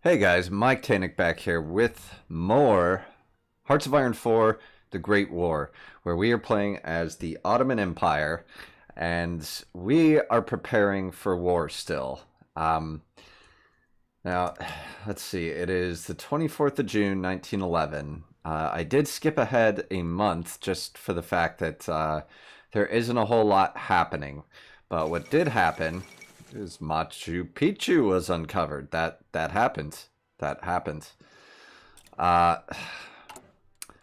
Hey guys, Mike Tanik back here with more Hearts of Iron 4, The Great War, where we are playing as the Ottoman Empire, and we are preparing for war still. Um, Now, let's see, it is the 24th of June, 1911. I did skip ahead a month just for the fact that there isn't a whole lot happening. But what did happen is Machu Picchu was uncovered. That happened. That happened. Uh,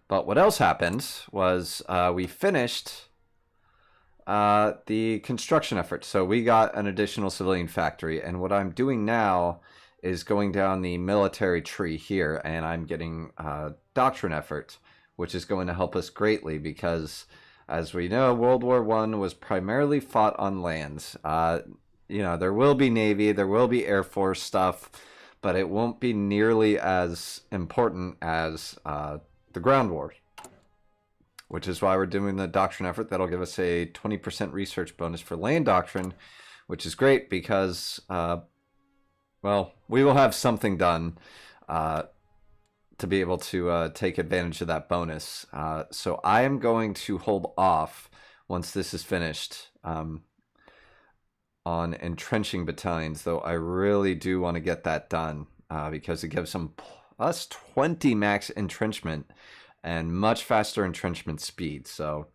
but what else happened was we finished the construction effort. So we got an additional civilian factory, and what I'm doing now is going down the military tree here, and I'm getting doctrine effort, which is going to help us greatly because, as we know, World War One was primarily fought on land. There will be Navy, there will be Air Force stuff, but it won't be nearly as important as the ground war, which is why we're doing the doctrine effort. That'll give us a 20% research bonus for land doctrine, which is great because, we will have something done to be able to take advantage of that bonus. So I am going to hold off once this is finished on entrenching battalions, though I really do want to get that done because it gives them plus 20 max entrenchment and much faster entrenchment speed. So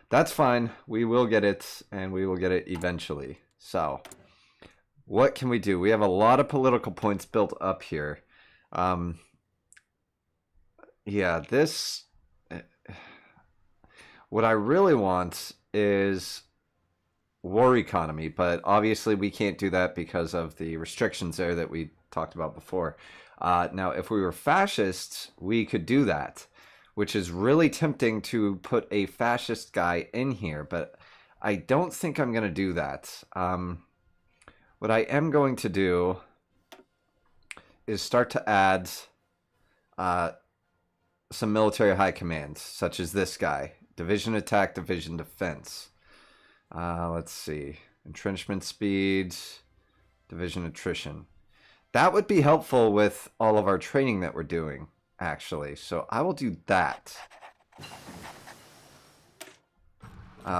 that's fine. We will get it, and we will get it eventually. So what can we do? We have a lot of political points built up here. This... What I really want is war economy, but obviously we can't do that because of the restrictions there that we talked about before. Now, if we were fascists, we could do that, which is really tempting to put a fascist guy in here, but I don't think I'm going to do that. What I am going to do is start to add some military high commands, such as this guy. Division attack, division defense. Let's see. Entrenchment speed, division attrition. That would be helpful with all of our training that we're doing, actually. So I will do that.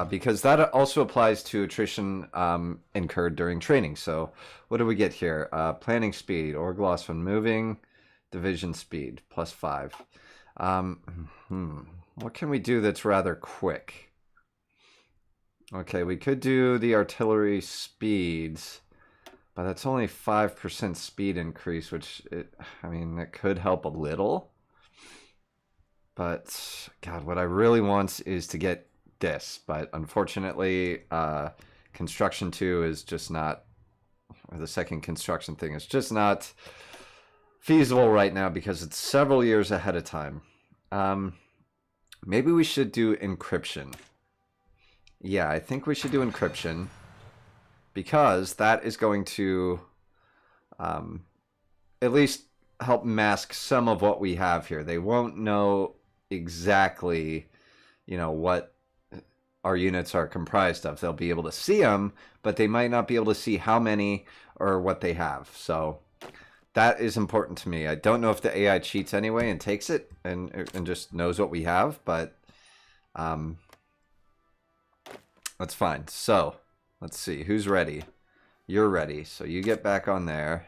Because that also applies to attrition incurred during training. So what do we get here? Planning speed, org loss when moving, division speed, +5. What can we do that's rather quick? Okay, we could do the artillery speeds, but that's only 5% speed increase, which, that could help a little. But, God, what I really want is to get this, but unfortunately, construction 2 is just not, or the second construction thing is just not feasible right now because it's several years ahead of time. Maybe we should do encryption. Yeah, I think we should do encryption because that is going to at least help mask some of what we have here. They won't know exactly, what our units are comprised of. They'll be able to see them, but they might not be able to see how many or what they have. So that is important to me. I don't know if the AI cheats anyway and takes it and just knows what we have, but that's fine. So let's see. Who's ready? You're ready. So you get back on there.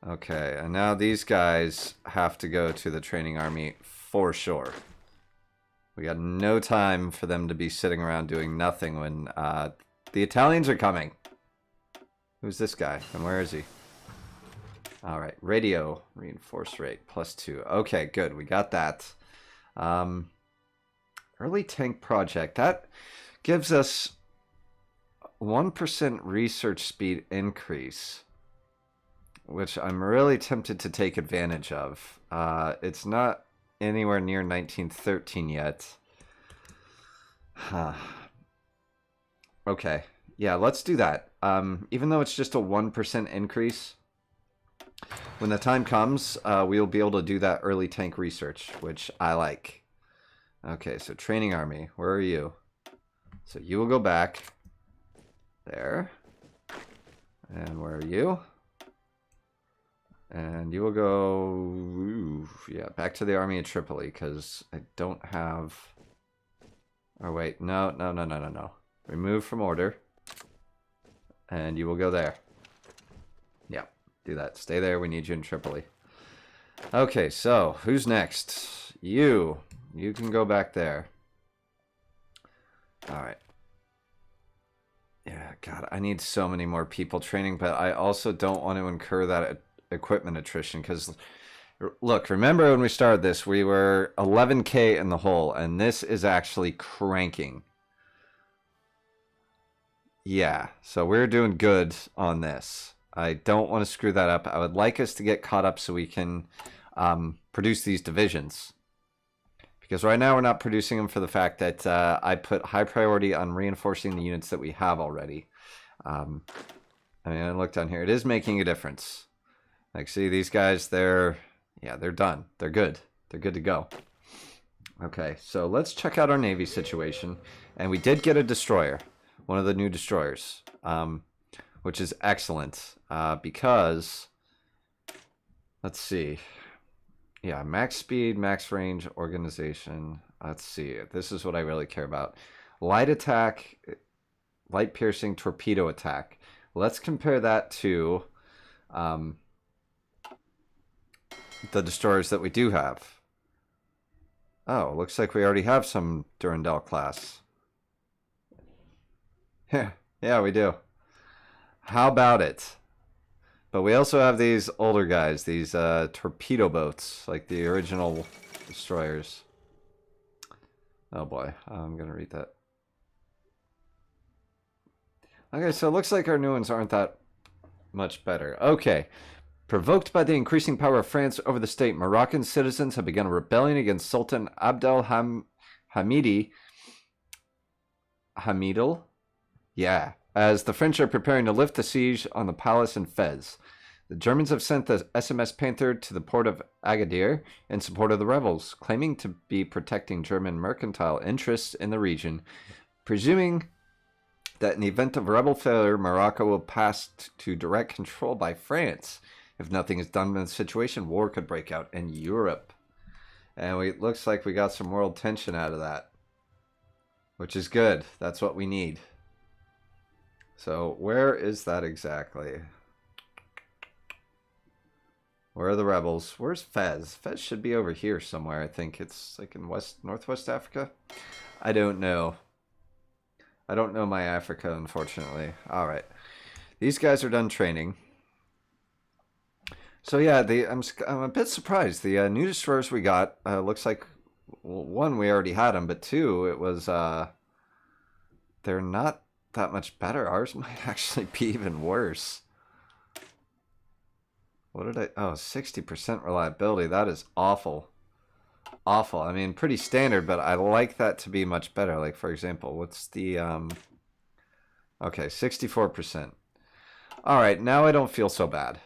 Okay, and now these guys have to go to the training army for sure. We got no time for them to be sitting around doing nothing when the Italians are coming. Who's this guy? And where is he? All right, radio reinforce rate +2. Okay, good. We got that. Early tank project. That gives us 1% research speed increase, which I'm really tempted to take advantage of. It's not anywhere near 1913 yet. Okay, yeah, let's do that. Even though it's just a 1% increase, when the time comes, we'll be able to do that early tank research, which I like. Okay, so training army, where are you? So you will go back there. And where are you? And you will go, ooh, yeah, back to the army of Tripoli, because I don't have... Oh, wait, no. Remove from order. And you will go there. Yeah, do that. Stay there, we need you in Tripoli. Okay, so, who's next? You. You can go back there. Alright. Yeah, God, I need so many more people training, but I also don't want to incur that equipment attrition, because look, remember when we started this, we were 11k in the hole, and this is actually cranking. Yeah, so we're doing good on this. I don't want to screw that up. I would like us to get caught up so we can produce these divisions. Because right now we're not producing them for the fact that I put high priority on reinforcing the units that we have already. I mean, I look down here. It is making a difference. Like, see, these guys, they're done. They're good. They're good to go. Okay, so let's check out our Navy situation. And we did get a destroyer. One of the new destroyers. Which is excellent. Because, let's see. Yeah, max speed, max range, organization. Let's see. This is what I really care about. Light attack, light piercing, torpedo attack. Let's compare that to the destroyers that we do have. Oh, looks like we already have some Durandal class. Yeah, we do. How about it? But we also have these older guys, these torpedo boats, like the original destroyers. Oh boy, I'm going to read that. Okay, so it looks like our new ones aren't that much better. Okay. Provoked by the increasing power of France over the state, Moroccan citizens have begun a rebellion against Sultan Abdel Hamidal? Yeah. As the French are preparing to lift the siege on the palace in Fez. The Germans have sent the SMS Panther to the port of Agadir in support of the rebels, claiming to be protecting German mercantile interests in the region, presuming that in the event of rebel failure, Morocco will pass to direct control by France. If nothing is done in the situation, war could break out in Europe. And it looks like we got some world tension out of that, which is good. That's what we need. So where is that exactly? Where are the rebels? Where's Fez? Fez should be over here somewhere. I think it's like in Northwest Africa. I don't know. I don't know my Africa, unfortunately. All right. These guys are done training. So yeah, I'm a bit surprised. The new destroyers we got looks like, well, one, we already had them, but two, it was they're not that much better. Ours might actually be even worse. What did I... Oh, 60% reliability. That is awful. Awful. I mean, pretty standard, but I like that to be much better. Like, for example, what's the... Okay, 64%. Alright, now I don't feel so bad.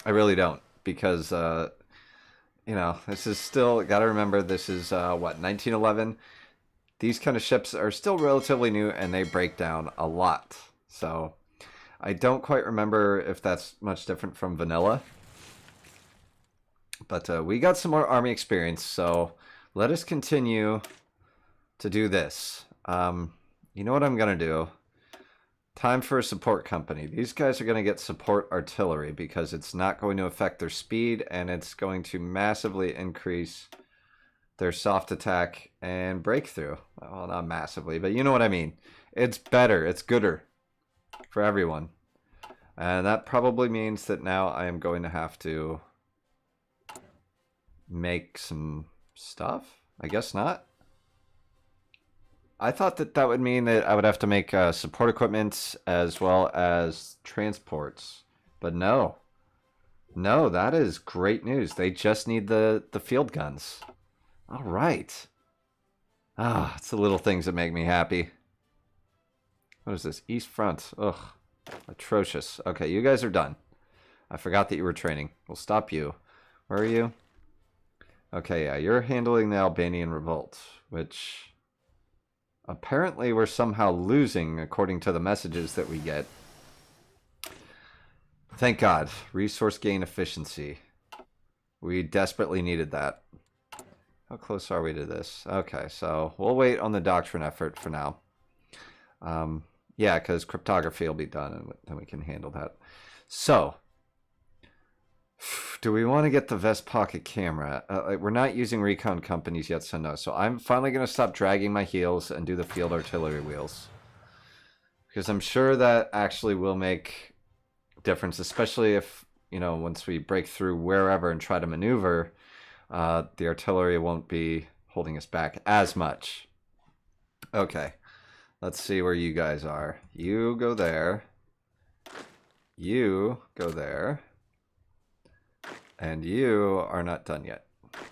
I really don't. Because, you know, this is still... Gotta remember, this is, what, 1911? These kind of ships are still relatively new, and they break down a lot. So... I don't quite remember if that's much different from vanilla. But we got some more army experience, so let us continue to do this. You know what I'm going to do? Time for a support company. These guys are going to get support artillery because it's not going to affect their speed, and it's going to massively increase their soft attack and breakthrough. Well, not massively, but you know what I mean. It's better. It's gooder for everyone. And that probably means that now I am going to have to make some stuff. I guess not. I thought that that would mean that I would have to make support equipment as well as transports. But no. No, that is great news. They just need the field guns. All right. Ah, it's the little things that make me happy. What is this? East Front. Ugh. Atrocious. Okay, you guys are done. I forgot that you were training. We'll stop you. Where are you? Okay, yeah, you're handling the Albanian revolt, which apparently we're somehow losing according to the messages that we get Thank God. Resource gain efficiency. We desperately needed that. How close are we to this? Okay, so we'll wait on the doctrine effort for now. Yeah, because cryptography will be done, and then we can handle that. So, do we want to get the vest pocket camera? We're not using recon companies yet, so no. So I'm finally going to stop dragging my heels and do the field artillery wheels. Because I'm sure that actually will make a difference, especially if, you know, once we break through wherever and try to maneuver, the artillery won't be holding us back as much. Okay, let's see where you guys are. You go there. You go there. And you are not done yet.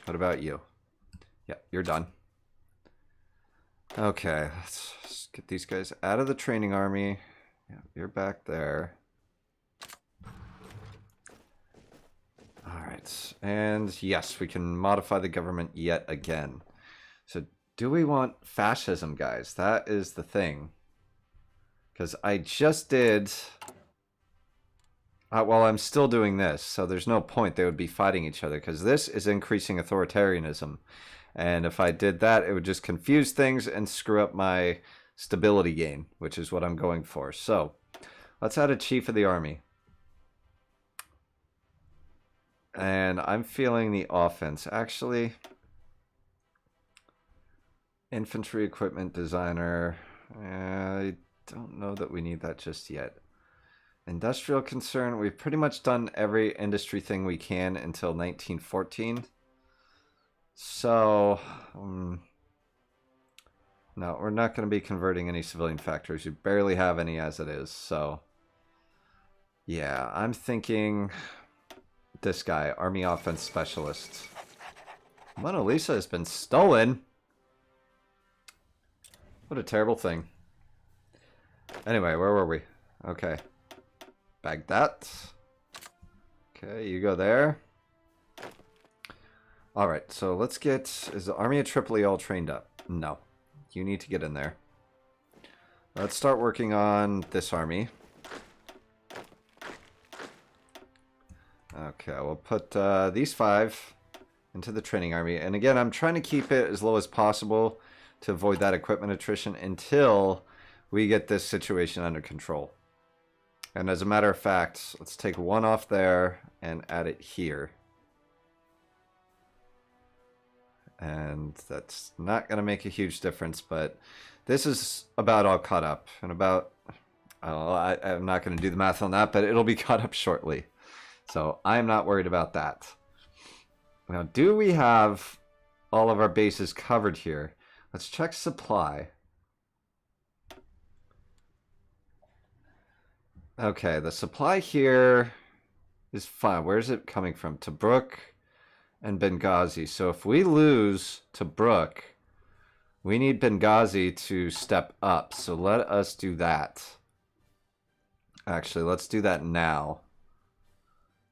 What about you? Yeah, you're done. Okay, let's get these guys out of the training army. Yeah, you're back there. Alright, and yes, we can modify the government yet again. So, do we want fascism, guys? That is the thing. Because I just did... well, I'm still doing this, so there's no point they would be fighting each other, because this is increasing authoritarianism. And if I did that, it would just confuse things and screw up my stability gain, which is what I'm going for. So, let's add a chief of the army. And I'm feeling the offense. Actually, infantry equipment designer. I don't know that we need that just yet. Industrial concern. We've pretty much done every industry thing we can until 1914. So, no, we're not going to be converting any civilian factories. We barely have any as it is. So, yeah, I'm thinking this guy, Army Offense Specialist. Mona Lisa has been stolen. What a terrible thing. Anyway, where were we? Okay. Bag that. Okay, you go there. Alright, so let's get... Is the Army of Tripoli all trained up? No. You need to get in there. Let's start working on this army. Okay, we'll put these 5 into the training army. And again, I'm trying to keep it as low as possible to avoid that equipment attrition until we get this situation under control. And as a matter of fact, let's take 1 off there and add it here. And that's not going to make a huge difference, but this is about all caught up. And about, I'm not going to do the math on that, but it'll be caught up shortly. So I'm not worried about that. Now, do we have all of our bases covered here? Let's check supply. Okay, the supply here is fine. Where's it coming from? Tobruk and Benghazi. So if we lose Tobruk, we need Benghazi to step up. So let us do that. Actually, let's do that now.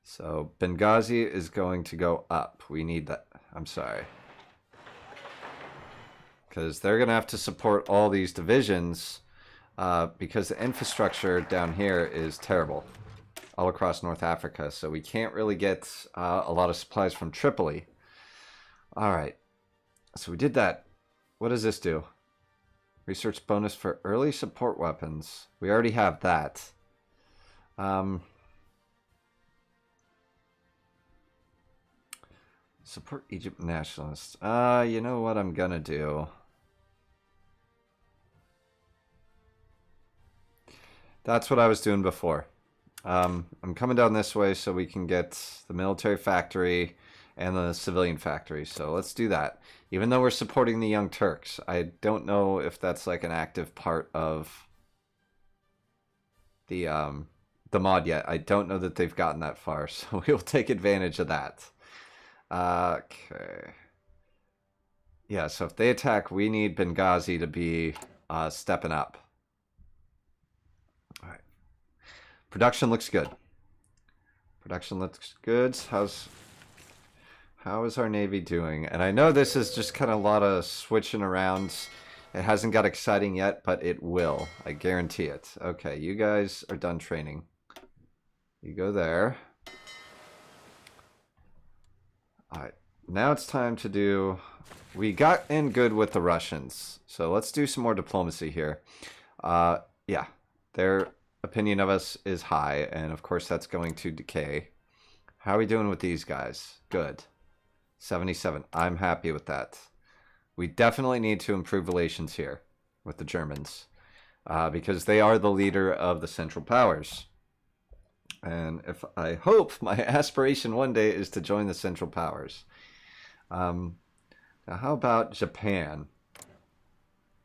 So Benghazi is going to go up. We need that. I'm sorry. Because they're going to have to support all these divisions because the infrastructure down here is terrible all across North Africa. So we can't really get a lot of supplies from Tripoli. All right. So we did that. What does this do? Research bonus for early support weapons. We already have that. Support Egypt nationalists. You know what I'm gonna do? That's what I was doing before. I'm coming down this way so we can get the military factory and the civilian factory. So let's do that. Even though we're supporting the Young Turks, I don't know if that's like an active part of the mod yet. I don't know that they've gotten that far, so we'll take advantage of that. Okay. Yeah, so if they attack, we need Benghazi to be stepping up. All right. Production looks good. Production looks good. How is our Navy doing? And I know this is just kind of a lot of switching around. It hasn't got exciting yet, but it will. I guarantee it. Okay, you guys are done training. You go there. Alright, now it's time to do... We got in good with the Russians, so let's do some more diplomacy here. Yeah, their opinion of us is high, and of course that's going to decay. How are we doing with these guys? Good. 77. I'm happy with that. We definitely need to improve relations here with the Germans, because they are the leader of the Central Powers. And if I hope my aspiration one day is to join the Central Powers. Now how about Japan?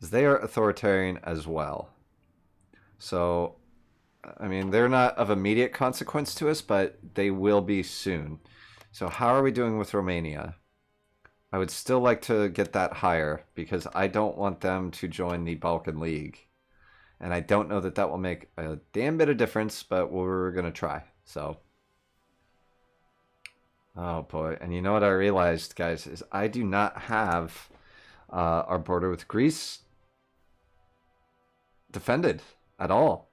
They are authoritarian as well. So, I mean, they're not of immediate consequence to us, but they will be soon. So how are we doing with Romania? I would still like to get that higher because I don't want them to join the Balkan League. And I don't know that that will make a damn bit of difference, but we're going to try. So, oh boy. And you know what I realized, guys, is I do not have our border with Greece defended at all.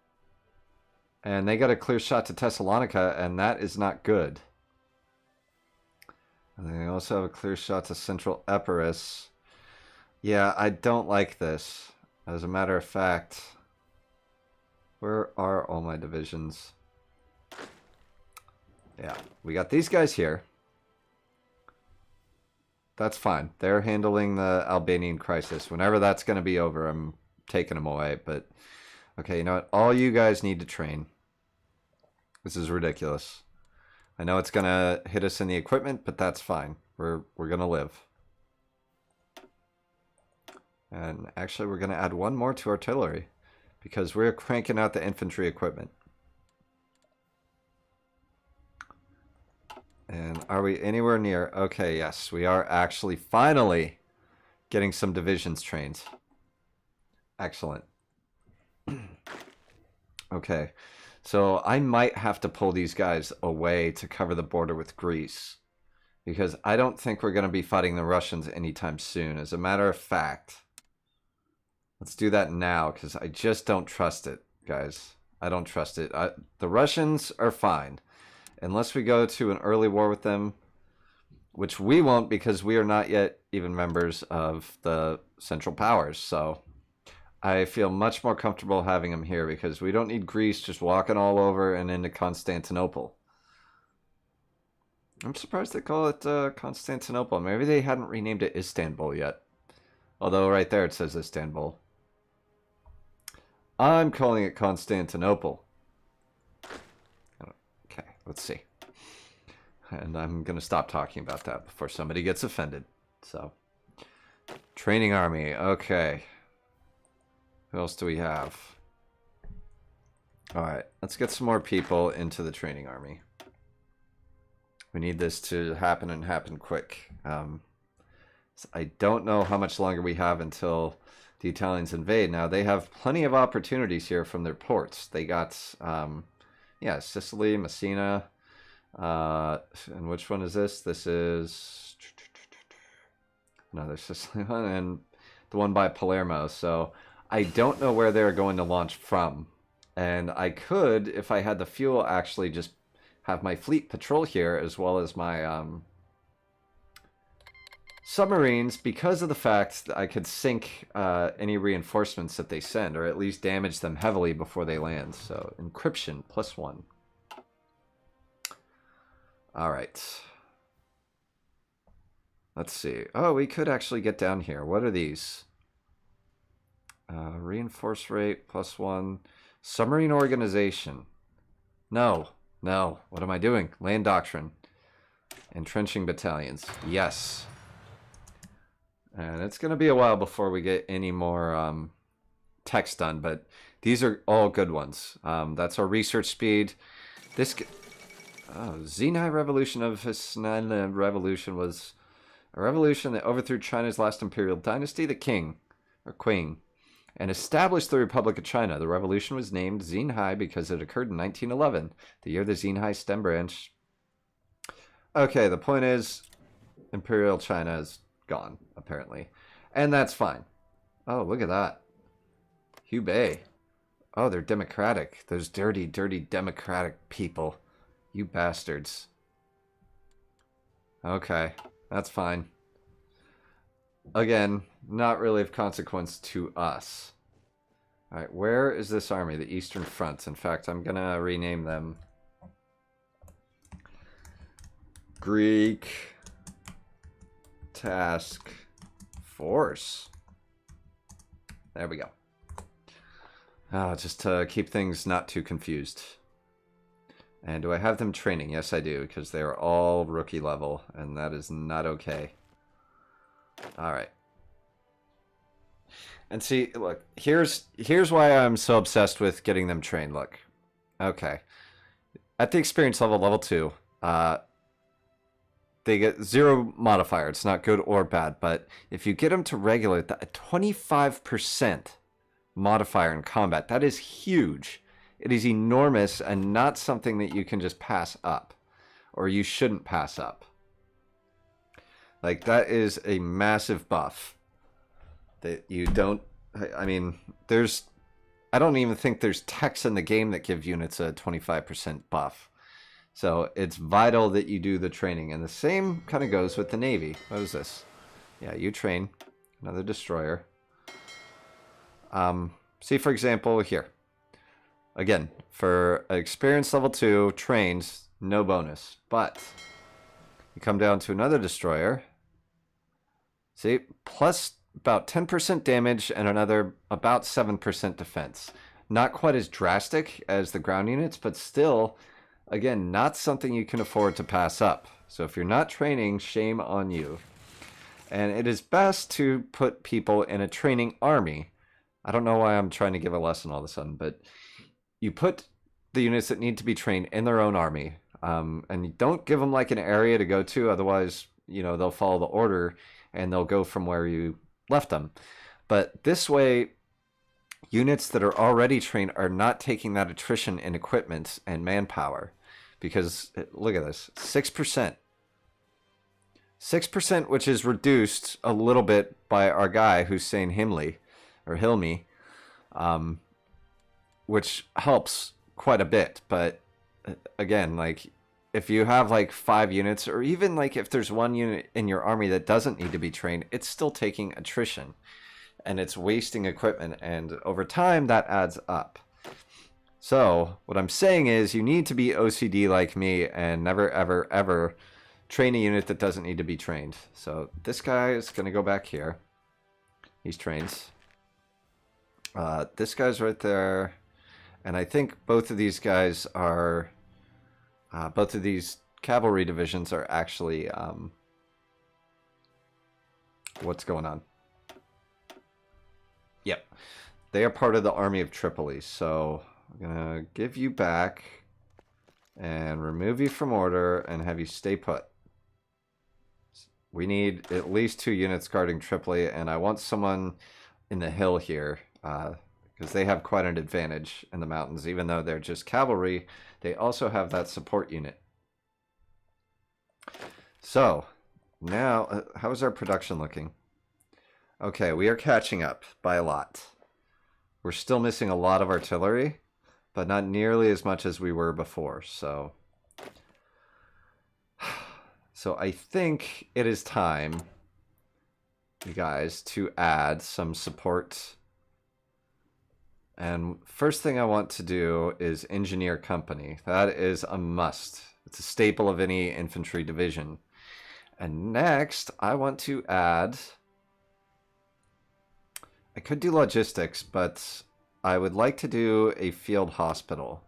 And they got a clear shot to Thessalonica, and that is not good. And they also have a clear shot to Central Epirus. Yeah, I don't like this. As a matter of fact... Where are all my divisions? Yeah, we got these guys here. That's fine. They're handling the Albanian crisis. Whenever that's going to be over, I'm taking them away. But, okay, you know what? All you guys need to train. This is ridiculous. I know it's going to hit us in the equipment, but that's fine. We're going to live. And actually, we're going to add one more to artillery. Because we're cranking out the infantry equipment. And are we anywhere near? Okay, yes. We are actually finally getting some divisions trained. Excellent. Okay. So I might have to pull these guys away to cover the border with Greece. Because I don't think we're going to be fighting the Russians anytime soon. As a matter of fact... Let's do that now, because I just don't trust it, guys. I don't trust it. The Russians are fine. Unless we go to an early war with them, which we won't because we are not yet even members of the Central Powers. So I feel much more comfortable having them here because we don't need Greece just walking all over and into Constantinople. I'm surprised they call it Constantinople. Maybe they hadn't renamed it Istanbul yet. Although right there it says Istanbul. I'm calling it Constantinople. Okay, let's see. And I'm going to stop talking about that before somebody gets offended. So, training army. Okay. Who else do we have? Alright, let's get some more people into the training army. We need this to happen and happen quick. I don't know how much longer we have until the Italians invade. Now, they have plenty of opportunities here from their ports. They got, yeah, Sicily, Messina. And which one is this? This is another Sicily one, and the one by Palermo. So I don't know where they're going to launch from. And I could, if I had the fuel, actually just have my fleet patrol here as well as my... submarines, because of the fact that I could sink any reinforcements that they send, or at least damage them heavily before they land. So, encryption, +1. Alright. Let's see. Oh, we could actually get down here. What are these? Reinforce rate, +1. Submarine organization. No. No. What am I doing? Land doctrine. Entrenching battalions. Yes. And it's going to be a while before we get any more text done, but these are all good ones. That's our research speed. This Xinhai Revolution of Hassan Revolution was a revolution that overthrew China's last imperial dynasty, the King, or Queen, and established the Republic of China. The revolution was named Xinhai because it occurred in 1911, the year the Xinhai stem branch. Okay, the point is, Imperial China is gone, apparently. And that's fine. Oh, look at that. Hubei. Oh, they're democratic. Those dirty, dirty democratic people. You bastards. Okay, that's fine. Again, not really of consequence to us. Alright, where is this army? The Eastern Front. In fact, I'm gonna rename them Greek Task Force. There we go. Just to keep things not too confused. And do I have them training? Yes, I do, because they are all rookie level, and that is not okay. Alright. And see, look, here's why I'm so obsessed with getting them trained. Look. Okay. At the experience level, level 2, they get 0 modifier. It's not good or bad, but if you get them to regulate that, a 25% modifier in combat, that is huge. It is enormous and not something that you can just pass up, or you shouldn't pass up. Like, that is a massive buff that you don't, I mean, I don't even think there's techs in the game that give units a 25% buff. So it's vital that you do the training. And the same kind of goes with the Navy. What is this? Yeah, you train. Another destroyer. See, for example, here. Again, for experience level 2, trains, no bonus. But you come down to another destroyer. See, plus about 10% damage and another about 7% defense. Not quite as drastic as the ground units, but still, again, not something you can afford to pass up. So if you're not training, shame on you. And it is best to put people in a training army. I don't know why I'm trying to give a lesson all of a sudden, but you put the units that need to be trained in their own army. And you don't give them like an area to go to, otherwise, you know, they'll follow the order and they'll go from where you left them. But this way, units that are already trained are not taking that attrition in equipment and manpower. Because, look at this, 6%. 6%, which is reduced a little bit by our guy, Hussein Himli, or Hilmi, which helps quite a bit. But, again, like, if you have like 5 units, or even like if there's 1 unit in your army that doesn't need to be trained, it's still taking attrition. And it's wasting equipment, and over time that adds up. So, what I'm saying is you need to be OCD like me and never, ever, ever train a unit that doesn't need to be trained. So, this guy is going to go back here. He's trained. This guy's right there. And I think both of these guys are... both of these cavalry divisions are actually... what's going on? Yep. They are part of the Army of Tripoli, so... I'm going to give you back and remove you from order and have you stay put. We need at least 2 units guarding Tripoli, and I want someone in the hill here because they have quite an advantage in the mountains. Even though they're just cavalry, they also have that support unit. So, now, how is our production looking? Okay, we are catching up by a lot. We're still missing a lot of artillery, but not nearly as much as we were before, so I think it is time, you guys, to add some support. And first thing I want to do is engineer company. That is a must. It's a staple of any infantry division. And next, I want to add... I could do logistics, but I would like to do a field hospital.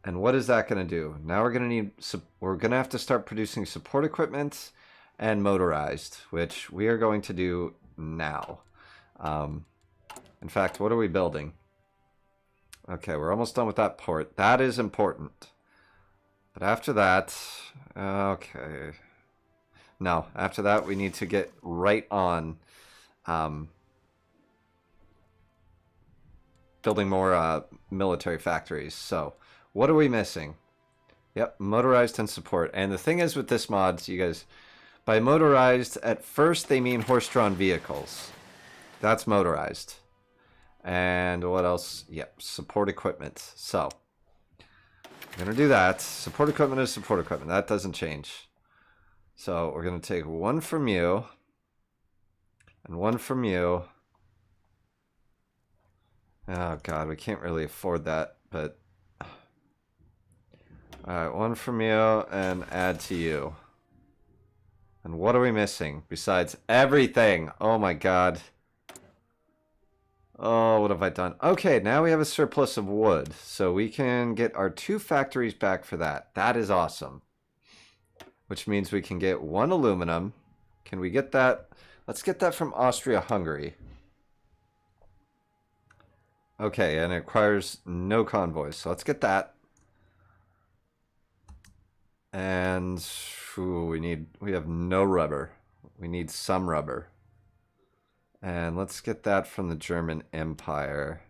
And what is that going to do? Now we're going to have to start producing support equipment and motorized, which we are going to do now. In fact, what are we building? Okay, we're almost done with that port. That is important. But after that, okay. No, after that we need to get right on building more military factories. So, what are we missing? Yep, motorized and support. And the thing is with this mod, you guys, by motorized, at first they mean horse-drawn vehicles. That's motorized. And what else? Yep, support equipment. So, We're going to do that. Support equipment is support equipment. That doesn't change. So we're going to take one from you. And one from you. Oh, God. We can't really afford that. But... Alright, one from you and add to you. And what are we missing? Besides everything. Oh, my God. Oh, what have I done? Okay, now we have a surplus of wood. So we can get our 2 factories back for that. That is awesome. Which means we can get 1 aluminum. Can we get that? Let's get that from Austria-Hungary. Okay, and it requires no convoys. So let's get that. And ooh, we have no rubber. We need some rubber. And let's get that from the German Empire.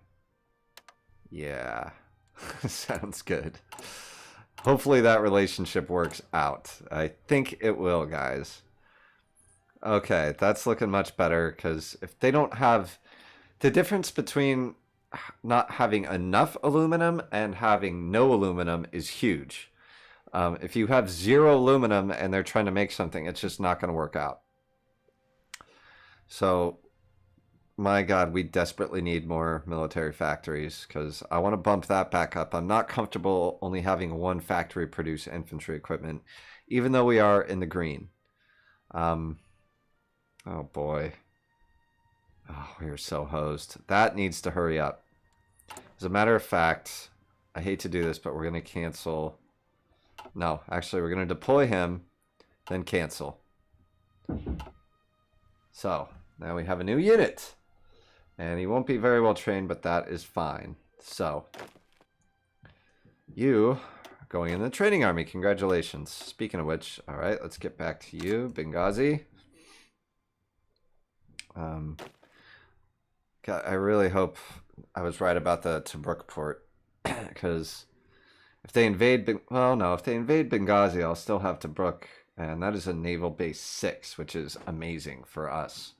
Yeah. Sounds good. Hopefully that relationship works out. I think it will, guys. Okay, that's looking much better, because if they don't have... The difference between not having enough aluminum and having no aluminum is huge. If you have 0 aluminum and they're trying to make something, it's just not going to work out. So... My God, we desperately need more military factories because I want to bump that back up. I'm not comfortable only having 1 factory produce infantry equipment, even though we are in the green. Oh boy. Oh, we are so hosed. That needs to hurry up. As a matter of fact, I hate to do this, but we're going to cancel. No, actually, we're going to deploy him, then cancel. So, now we have a new unit. And he won't be very well trained, but that is fine. So, you are going in the training army. Congratulations. Speaking of which, all right, let's get back to you, Benghazi. God, I really hope I was right about the Tobruk port, because if they invade, if they invade Benghazi, I'll still have Tobruk, and that is a naval base 6, which is amazing for us.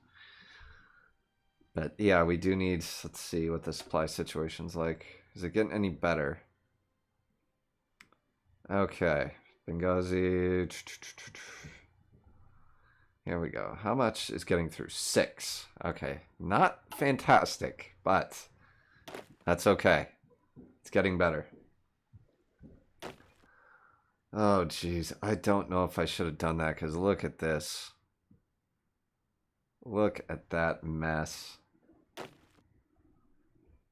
But yeah, we do need, let's see what the supply situation's like. Is it getting any better? Okay, Benghazi. Here we go. How much is getting through? 6. Okay, not fantastic, but that's okay. It's getting better. Oh, geez. I don't know if I should have done that, because look at this. Look at that mess.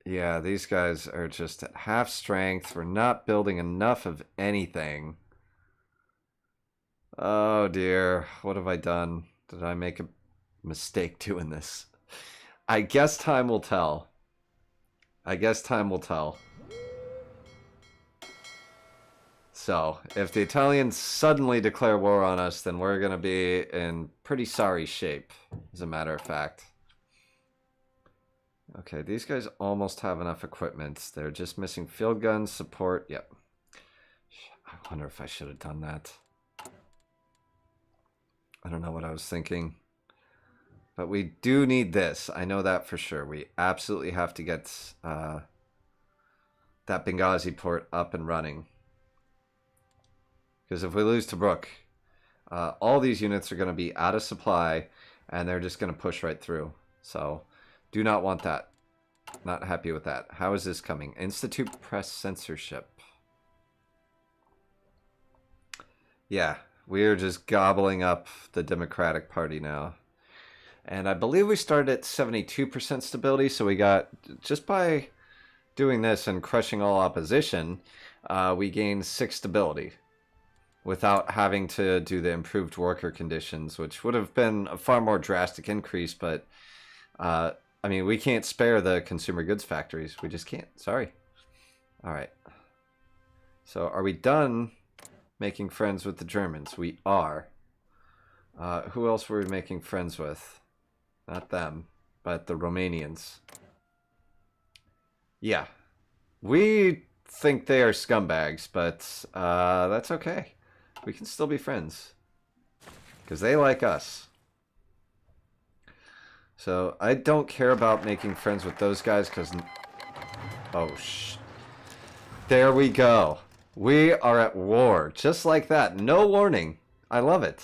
Yeah, these guys are just at half strength. We're not building enough of anything. Oh dear, what have I done? Did I make a mistake doing this? I guess time will tell. I guess time will tell. So, if the Italians suddenly declare war on us, then we're going to be in pretty sorry shape, as a matter of fact. Okay, these guys almost have enough equipment. They're just missing field guns, support. Yep. I wonder if I should have done that. I don't know what I was thinking. But we do need this. I know that for sure. We absolutely have to get that Benghazi port up and running. Because if we lose Tobruk, all these units are going to be out of supply, and they're just going to push right through. So... do not want that. Not happy with that. How is this coming? Institute press censorship. Yeah, we're just gobbling up the Democratic Party now. And I believe we started at 72% stability, so we got, just by doing this and crushing all opposition, we gained 6 stability. Without having to do the improved worker conditions, which would have been a far more drastic increase, but... I mean, we can't spare the consumer goods factories. We just can't. Sorry. All right. So, are we done making friends with the Germans? We are. Who else were we making friends with? Not them, but the Romanians. Yeah. We think they are scumbags, but that's okay. We can still be friends. Because they like us. So, I don't care about making friends with those guys because... oh, there we go. We are at war. Just like that. No warning. I love it.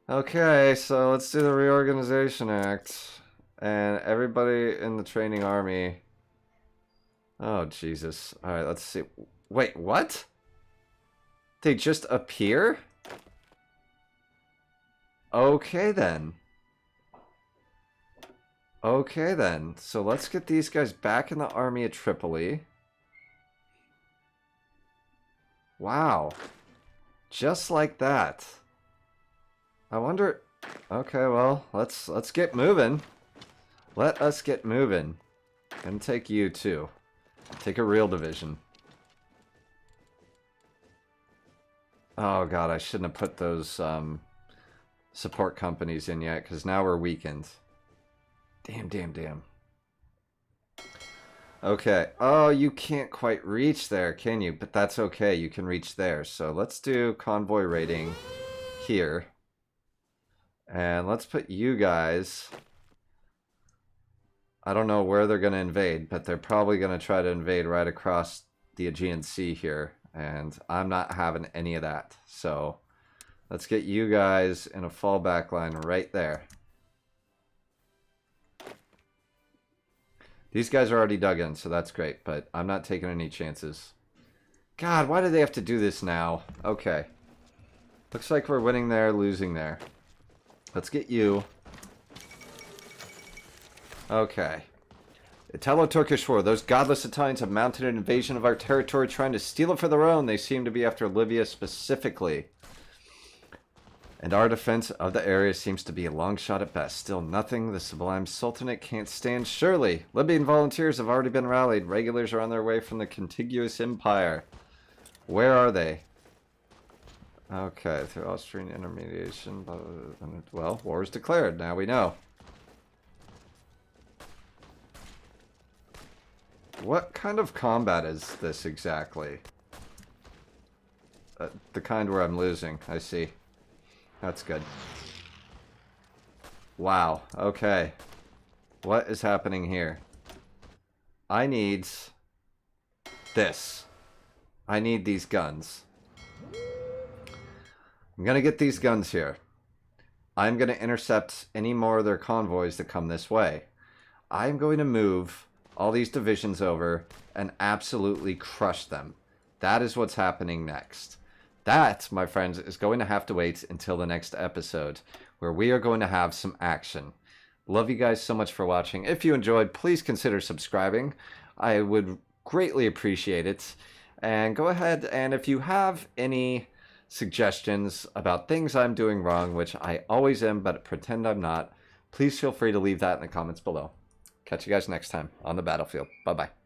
Okay, so let's do the Reorganization Act. And everybody in the training army. Oh, Jesus. Alright, let's see. Wait, what? They just appear? Okay, then. Okay, then. So let's get these guys back in the army at Tripoli. Wow. Just like that. I wonder... Okay, well, let's get moving. Let us get moving. And take you, too. Take a real division. Oh, God, I shouldn't have put those support companies in yet, because now we're weakened. Damn. Okay. Oh, you can't quite reach there, can you? But that's okay. You can reach there. So let's do convoy rating here. And let's put you guys... I don't know where they're going to invade, but they're probably going to try to invade right across the Aegean Sea here. And I'm not having any of that. So let's get you guys in a fallback line right there. These guys are already dug in, so that's great, but I'm not taking any chances. God, why do they have to do this now? Okay. Looks like we're winning there, losing there. Let's get you. Okay. Italo-Turkish War. Those godless Italians have mounted an invasion of our territory, trying to steal it for their own. They seem to be after Libya specifically. And our defense of the area seems to be a long shot at best. Still nothing the Sublime Sultanate can't stand. Surely, Libyan volunteers have already been rallied. Regulars are on their way from the contiguous empire. Where are they? Okay, through Austrian intermediation. Well, war is declared. Now we know. What kind of combat is this exactly? The kind where I'm losing. I see. That's good. Wow. Okay. What is happening here? I need this. I need these guns. I'm going to get these guns here. I'm going to intercept any more of their convoys that come this way. I'm going to move all these divisions over and absolutely crush them. That is what's happening next. That, my friends, is going to have to wait until the next episode, where we are going to have some action. Love you guys so much for watching. If you enjoyed, please consider subscribing. I would greatly appreciate it. And go ahead, and if you have any suggestions about things I'm doing wrong, which I always am, but pretend I'm not, please feel free to leave that in the comments below. Catch you guys next time on the battlefield. Bye-bye.